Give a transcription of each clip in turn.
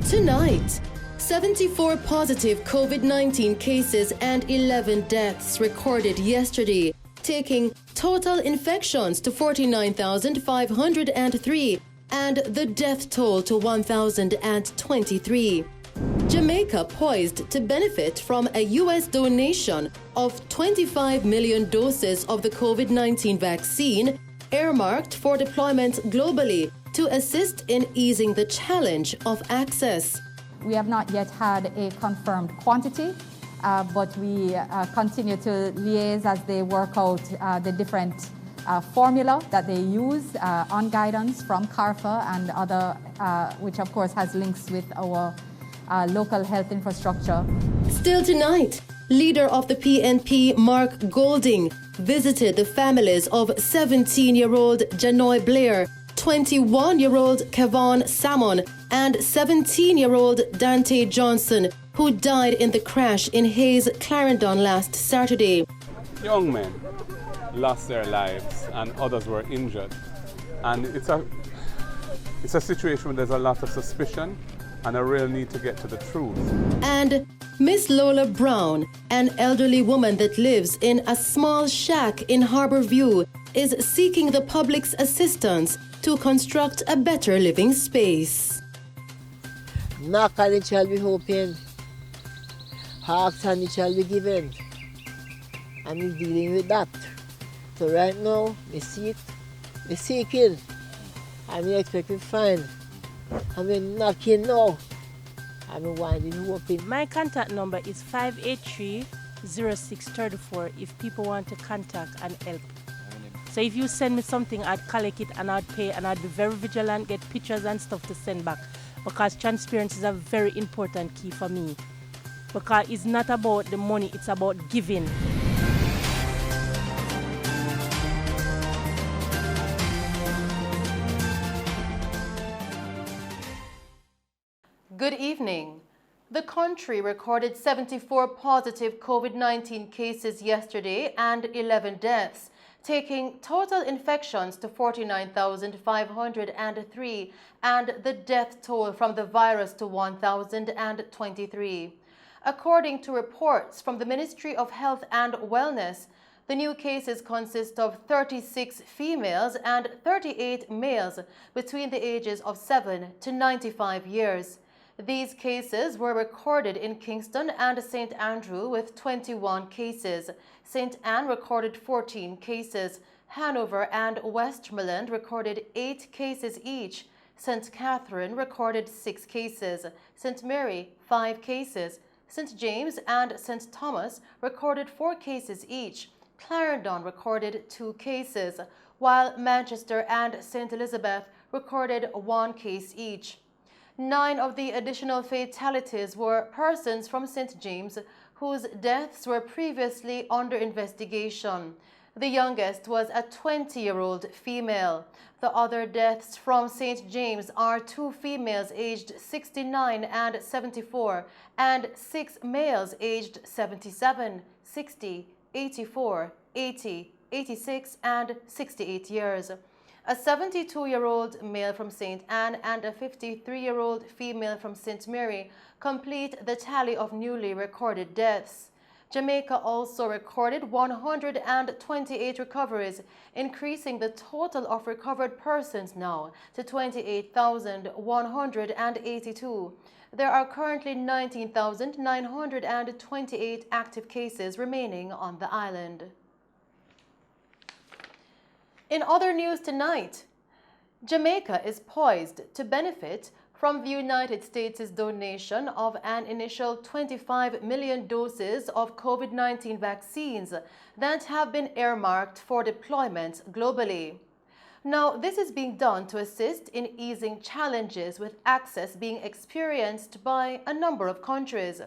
Tonight, 74 positive COVID-19 cases and 11 deaths recorded yesterday, taking total infections to 49,503 and the death toll to 1,023. Jamaica poised to benefit from a U.S. donation of 25 million doses of the COVID-19 vaccine earmarked for deployment globally to assist in easing the challenge of access. We have not yet had a confirmed quantity, but we continue to liaise as they work out the different formula that they use on guidance from CARFA and other, which of course has links with our local health infrastructure. Still tonight, leader of the PNP, Mark Golding, visited the families of 17-year-old Janoy Blair, 21-year-old Kevon Salmon, and 17-year-old Dante Johnson, who died in the crash in Hayes, Clarendon last Saturday. Young men lost their lives and others were injured. And it's a situation where there's a lot of suspicion and a real need to get to the truth. And Miss Lola Brown, an elderly woman that lives in a small shack in Harbourview, is seeking the public's assistance to construct a better living space. Knock and it shall be opened. Ask and it shall be given. And we're dealing with that. So right now, we seek, we seeking, and we expect to find. And we're knocking now. And we're winding open. My contact number is 583-0634 if people want to contact and help. So if you send me something, I'd collect it and I'd pay, and I'd be very vigilant, get pictures and stuff to send back. Because transparency is a very important key for me. Because it's not about the money, it's about giving. Good evening. The country recorded 74 positive COVID-19 cases yesterday and 11 deaths, taking total infections to 49,503 and the death toll from the virus to 1,023. According to reports from the Ministry of Health and Wellness, the new cases consist of 36 females and 38 males between the ages of 7 to 95 years. These cases were recorded in Kingston and St. Andrew with 21 cases. St. Anne recorded 14 cases. Hanover and Westmoreland recorded 8 cases each. St. Catherine recorded 6 cases. St. Mary, 5 cases. St. James and St. Thomas recorded 4 cases each. Clarendon recorded 2 cases, while Manchester and St. Elizabeth recorded 1 case each. 9 of the additional fatalities were persons from St. James whose deaths were previously under investigation. The youngest was a 20-year-old female. The other deaths from St. James are 2 females aged 69 and 74 and 6 males aged 77, 60, 84, 80, 86 and 68 years. A 72-year-old male from St. Anne and a 53-year-old female from St. Mary complete the tally of newly recorded deaths. Jamaica also recorded 128 recoveries, increasing the total of recovered persons now to 28,182. There are currently 19,928 active cases remaining on the island. In other news tonight, Jamaica is poised to benefit from the United States' donation of an initial 25 million doses of COVID-19 vaccines that have been earmarked for deployment globally. Now, this is being done to assist in easing challenges with access being experienced by a number of countries.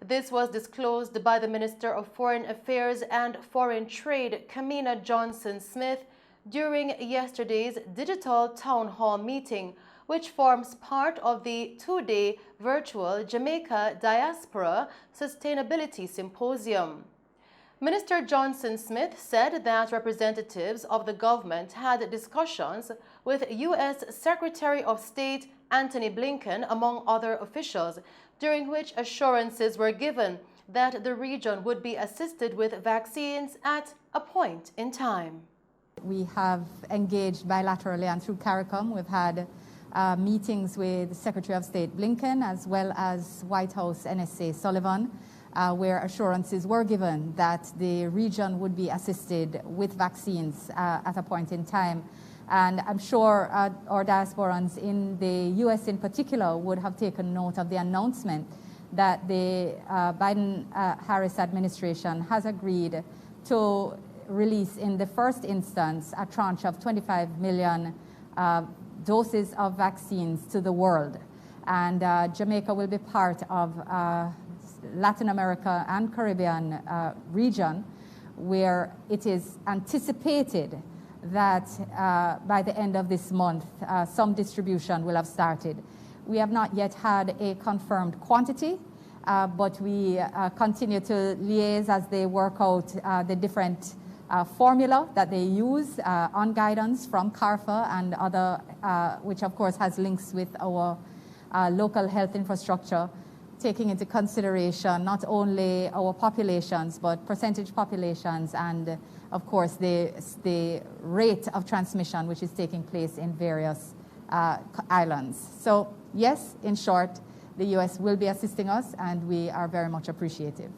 This was disclosed by the Minister of Foreign Affairs and Foreign Trade, Kamina Johnson-Smith, during yesterday's digital town hall meeting, which forms part of the 2-day virtual Jamaica Diaspora Sustainability Symposium. Minister Johnson-Smith said that representatives of the government had discussions with U.S. Secretary of State Antony Blinken, among other officials, during which assurances were given that the region would be assisted with vaccines at a point in time. We have engaged bilaterally and through CARICOM. We've had meetings with Secretary of State Blinken as well as White House NSA Sullivan, where assurances were given that the region would be assisted with vaccines at a point in time. And I'm sure our diasporans in the U.S. in particular would have taken note of the announcement that the Biden-Harris administration has agreed to release in the first instance a tranche of 25 million doses of vaccines to the world. And Jamaica will be part of Latin America and Caribbean region, where it is anticipated that by the end of this month, some distribution will have started. We have not yet had a confirmed quantity, but we continue to liaise as they work out the different formula that they use on guidance from CARFA and other, which of course has links with our local health infrastructure, taking into consideration not only our populations, but percentage populations and of course the rate of transmission which is taking place in various islands. So yes, in short, the U.S. will be assisting us and we are very much appreciative.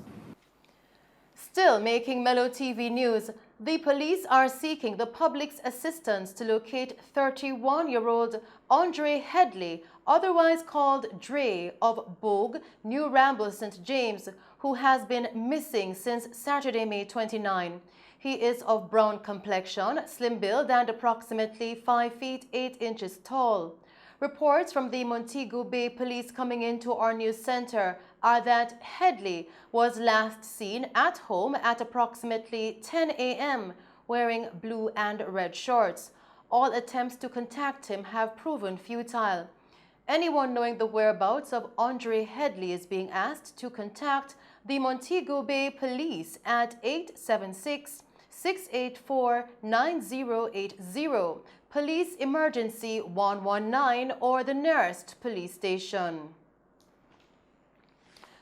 Still making Mello TV news, the police are seeking the public's assistance to locate 31-year-old Andre Headley, otherwise called Dre, of Bogue, New Ramble, St. James, who has been missing since Saturday, May 29. He is of brown complexion, slim-build and approximately 5 feet 8 inches tall. Reports from the Montego Bay Police coming into our news center are that Headley was last seen at home at approximately 10 a.m. wearing blue and red shorts. All attempts to contact him have proven futile. Anyone knowing the whereabouts of Andre Headley is being asked to contact the Montego Bay Police at 876-684-9080, Police Emergency 119, or the nearest police station.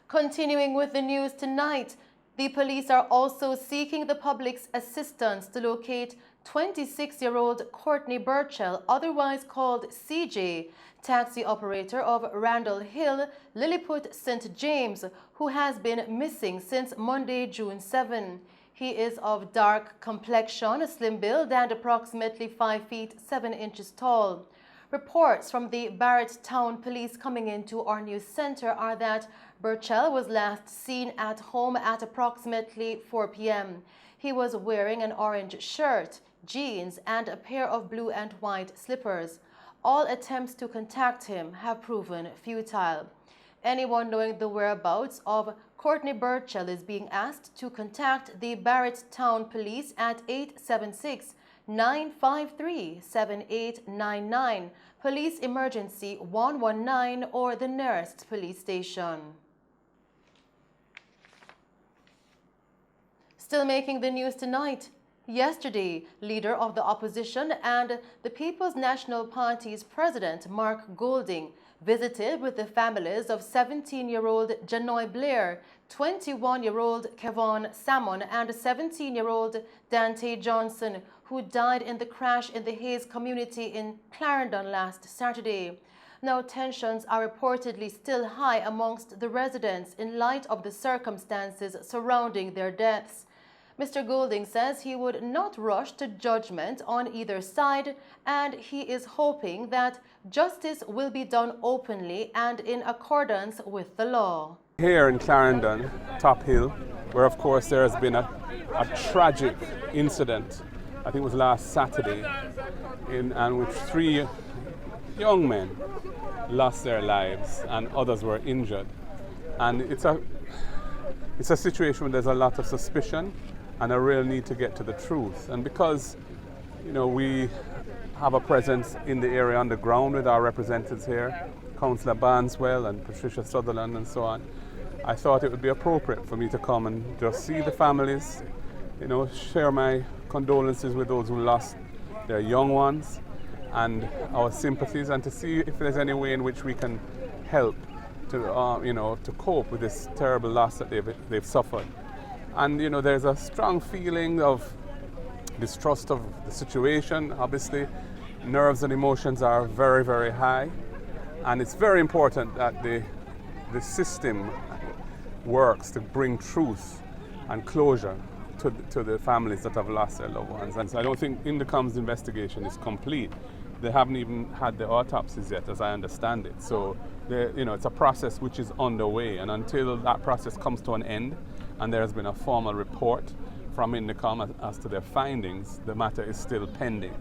Continuing with the news tonight, the police are also seeking the public's assistance to locate 26-year-old Courtney Burchell, otherwise called CJ, taxi operator of Randall Hill, Lilliput, St. James, who has been missing since Monday, June 7. He is of dark complexion, slim build, and approximately 5 feet 7 inches tall. Reports from the Barrett Town Police coming into our news center are that Burchell was last seen at home at approximately 4 p.m. He was wearing an orange shirt, jeans, and a pair of blue and white slippers. All attempts to contact him have proven futile. Anyone knowing the whereabouts of Courtney Burchell is being asked to contact the Barrett Town Police at 876-953-7899, Police Emergency 119, or the nearest police station. Still making the news tonight, yesterday, leader of the opposition and the People's National Party's president, Mark Golding, visited with the families of 17-year-old Janoy Blair, 21-year-old Kevon Salmon, and 17-year-old Dante Johnson, who died in the crash in the Hayes community in Clarendon last Saturday. Now, tensions are reportedly still high amongst the residents in light of the circumstances surrounding their deaths. Mr. Golding says he would not rush to judgment on either side, and he is hoping that justice will be done openly and in accordance with the law. Here in Clarendon, Top Hill, where of course there has been a tragic incident, I think it was last Saturday, in which 3 young men lost their lives and others were injured. And it's a situation where there's a lot of suspicion and a real need to get to the truth. And because, you know, we have a presence in the area on the ground with our representatives here, Councillor Barnswell and Patricia Sutherland and so on, I thought it would be appropriate for me to come and just see the families, you know, share my condolences with those who lost their young ones, and our sympathies, and to see if there's any way in which we can help to, to cope with this terrible loss that they've suffered. And there's a strong feeling of distrust of the situation. Obviously, nerves and emotions are very, very high, and it's very important that the system works to bring truth and closure to the families that have lost their loved ones. And so I don't think Indicom's investigation is complete. They haven't even had the autopsies yet, as I understand it. So it's a process which is underway, and until that process comes to an end and there has been a formal report from Indicom as to their findings, the matter is still pending.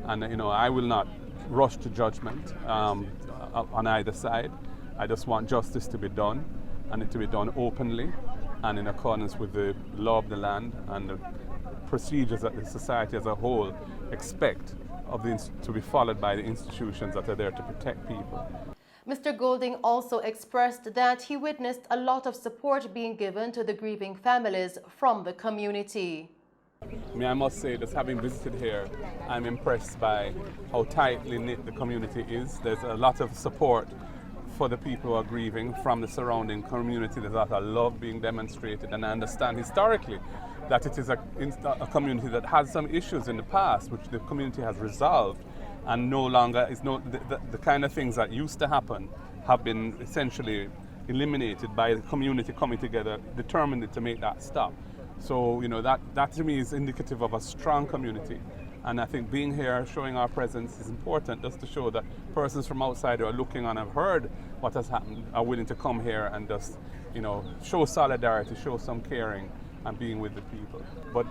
And I will not rush to judgment on either side. I just want justice to be done, and it to be done openly and in accordance with the law of the land and the procedures that the society as a whole expect to be followed by the institutions that are there to protect people. Mr. Golding also expressed that he witnessed a lot of support being given to the grieving families from the community. I must say, just having visited here, I'm impressed by how tightly knit the community is. There's a lot of support for the people who are grieving from the surrounding community. There's a lot of love being demonstrated, and I understand historically that it is a community that has some issues in the past which the community has resolved, and no longer is the kind of things that used to happen have been essentially eliminated by the community coming together determined to make that stop. So that to me is indicative of a strong community, and I think being here, showing our presence is important, just to show that persons from outside who are looking and have heard what has happened are willing to come here and just show solidarity, show some caring and being with the people. But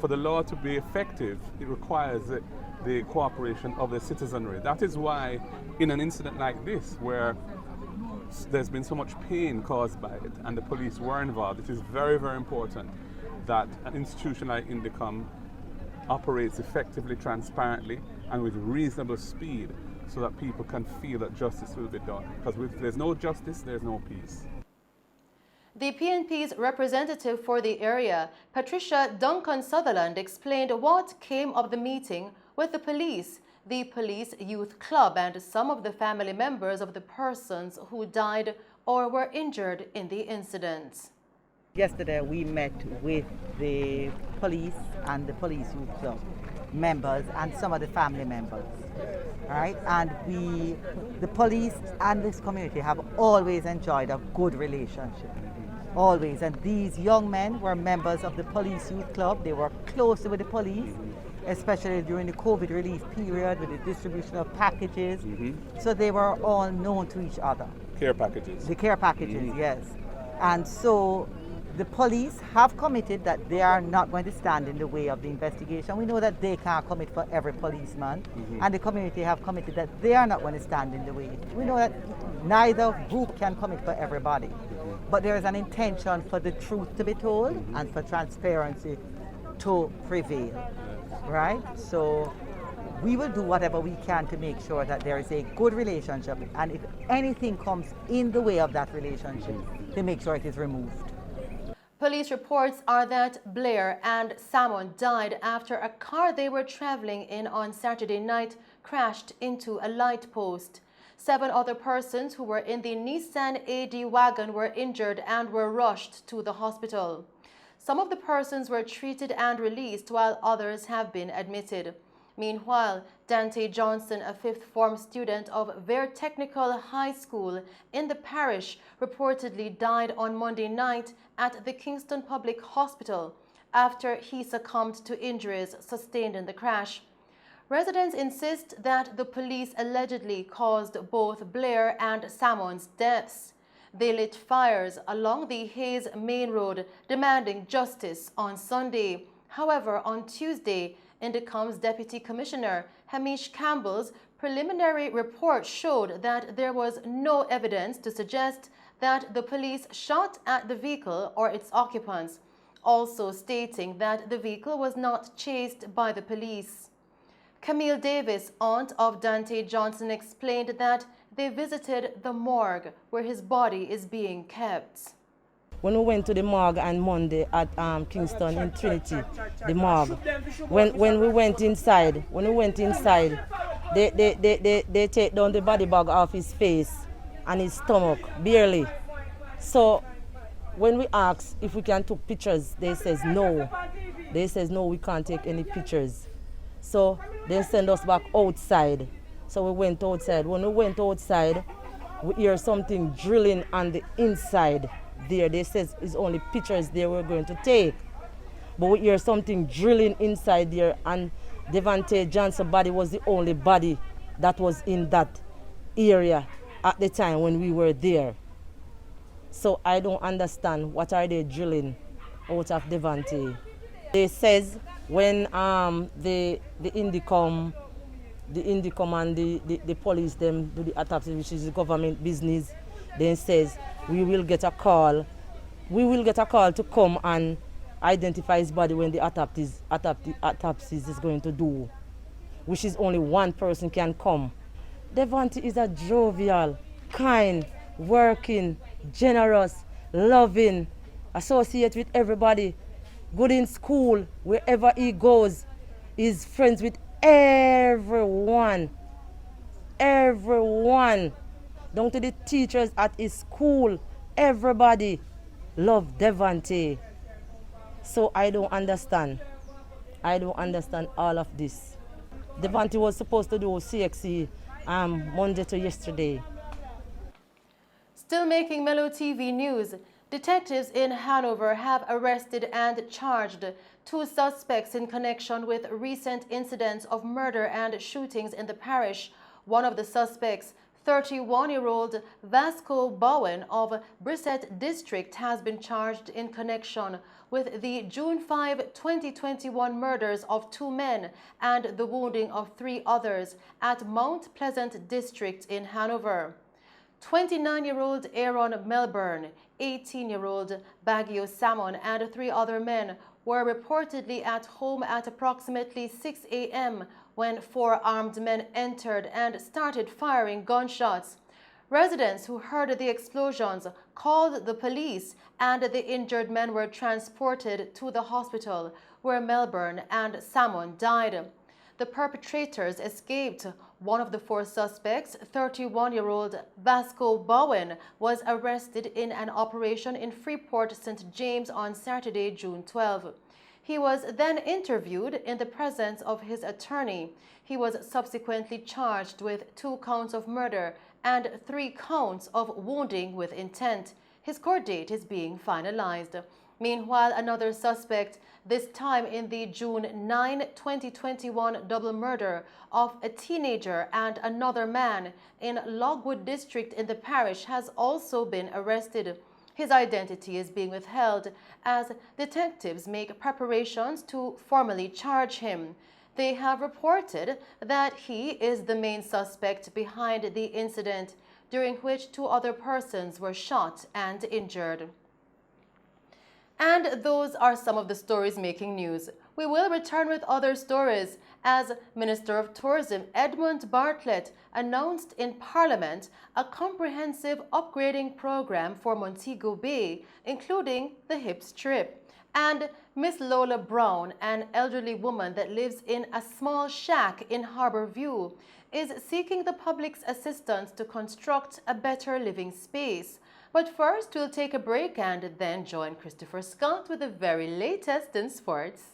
for the law to be effective, it requires the cooperation of the citizenry. That is why in an incident like this, where there's been so much pain caused by it and the police were involved, it is very, very important that an institution like Indicom operates effectively, transparently and with reasonable speed, so that people can feel that justice will be done. Because if there's no justice, there's no peace. The PNP's representative for the area, Patricia Duncan Sutherland, explained what came of the meeting with the police youth club, and some of the family members of the persons who died or were injured in the incident. Yesterday we met with the police and the police youth club members and some of the family members. All right, and the police and this community have always enjoyed a good relationship. Always. And these young men were members of the police youth club. They were close with the police, especially during the COVID relief period with the distribution of packages. So they were all known to each other. Care packages. The care packages, yes. And so the police have committed that they are not going to stand in the way of the investigation. We know that they can't commit for every policeman, and the community have committed that they are not going to stand in the way. We know that neither group can commit for everybody, but there is an intention for the truth to be told and for transparency to prevail, right? So we will do whatever we can to make sure that there is a good relationship, and if anything comes in the way of that relationship, to make sure it is removed. Police reports are that Blair and Salmon died after a car they were traveling in on Saturday night crashed into a light post. 7 other persons who were in the Nissan AD wagon were injured and were rushed to the hospital. Some of the persons were treated and released, while others have been admitted. Meanwhile, Dante Johnson, a 5th form student of Vere Technical High School in the parish, reportedly died on Monday night at the Kingston Public Hospital after he succumbed to injuries sustained in the crash. Residents insist that the police allegedly caused both Blair and Salmon's deaths. They lit fires along the Hayes Main Road, demanding justice on Sunday. However, on Tuesday, Indicom's Deputy Commissioner Hamish Campbell's preliminary report showed that there was no evidence to suggest that the police shot at the vehicle or its occupants, also stating that the vehicle was not chased by the police. Camille Davis, aunt of Dante Johnson, explained that they visited the morgue where his body is being kept. When we went to the morgue on Monday at Kingston in Trinity, the morgue, when we went inside, They take down the body bag off his face and his stomach, barely. So when we ask if we can take pictures, they says no. They says no, we can't take any pictures. So they send us back outside. So we went outside. When we went outside, we hear something drilling on the inside there. They says it's only pictures they were going to take. But we hear something drilling inside there, and Devante Johnson's body was the only body that was in that area at the time when we were there. So I don't understand what are they drilling out of Devante. They says when the Indicom and the police them do the autopsy, which is the government business, then says we will get a call. We will get a call to come and identify his body when the autopsy is going to do, which is only one person can come. Devante is a jovial, kind, working, generous, loving, associate with everybody, good in school, wherever he goes, he's friends with everyone, down to the teachers at his school, everybody love Devante. So I don't understand all of this. Devante was supposed to do CXC Monday to yesterday. Still making Mello TV news, detectives in Hanover have arrested and charged 2 suspects in connection with recent incidents of murder and shootings in the parish. One of the suspects, 31-year-old Vasco Bowen of Brissett District, has been charged in connection with the June 5, 2021 murders of 2 men and the wounding of 3 others at Mount Pleasant District in Hanover. 29-year-old Aaron Melbourne, 18-year-old Baggio Salmon, and 3 other men were reportedly at home at approximately 6 a.m. when 4 armed men entered and started firing gunshots. Residents who heard the explosions called the police, and the injured men were transported to the hospital, where Melbourne and Salmon died. The perpetrators escaped. One of the 4 suspects, 31-year-old Vasco Bowen, was arrested in an operation in Freeport, St. James on Saturday, June 12. He was then interviewed in the presence of his attorney. He was subsequently charged with 2 counts of murder and 3 counts of wounding with intent. His court date is being finalized. Meanwhile, another suspect, this time in the June 9, 2021 double murder of a teenager and another man in Logwood District in the parish, has also been arrested. His identity is being withheld as detectives make preparations to formally charge him. They have reported that he is the main suspect behind the incident, during which 2 other persons were shot and injured. And those are some of the stories making news. We will return with other stories as Minister of Tourism Edmund Bartlett announced in Parliament a comprehensive upgrading program for Montego Bay, including the hip strip. And Miss Lola Brown, an elderly woman that lives in a small shack in Harbour View, is seeking the public's assistance to construct a better living space. But first, we'll take a break and then join Christopher Scott with the very latest in sports.